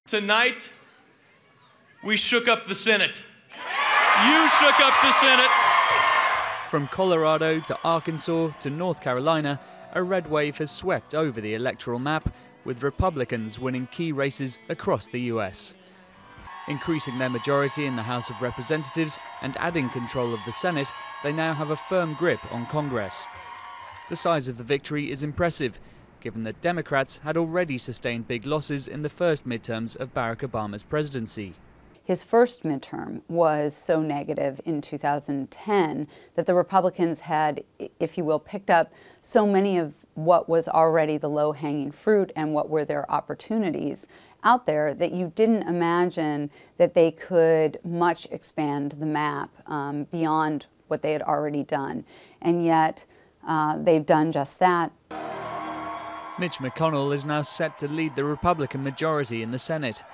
Tonight, we shook up the Senate. You shook up the Senate. From Colorado to Arkansas to North Carolina, a red wave has swept over the electoral map, with Republicans winning key races across the US. Increasing their majority in the House of Representatives and adding control of the Senate, they now have a firm grip on Congress. The size of the victory is impressive, given that Democrats had already sustained big losses in the first midterms of Barack Obama's presidency. His first midterm was so negative in 2010 that the Republicans had, if you will, picked up so many of what was already the low-hanging fruit and what were their opportunities out there that you didn't imagine that they could much expand the map beyond what they had already done. And yet they've done just that. Mitch McConnell is now set to lead the Republican majority in the Senate.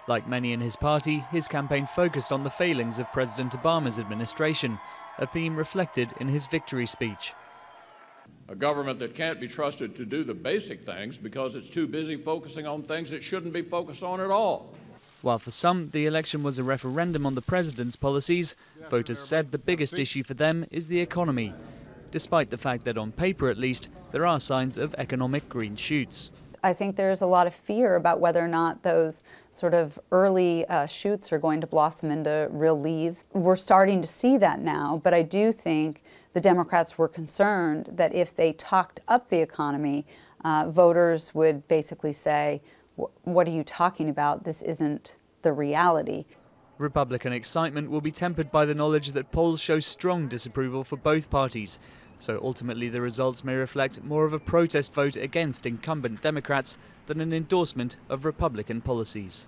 Like many in his party, his campaign focused on the failings of President Obama's administration, a theme reflected in his victory speech. A government that can't be trusted to do the basic things because it's too busy focusing on things it shouldn't be focused on at all. While for some, the election was a referendum on the president's policies, voters said the biggest issue for them is the economy, despite the fact that on paper at least, there are signs of economic green shoots. I think there's a lot of fear about whether or not those sort of early shoots are going to blossom into real leaves. We're starting to see that now, but I do think the Democrats were concerned that if they talked up the economy, voters would basically say, what are you talking about? This isn't the reality. Republican excitement will be tempered by the knowledge that polls show strong disapproval for both parties. So ultimately the results may reflect more of a protest vote against incumbent Democrats than an endorsement of Republican policies.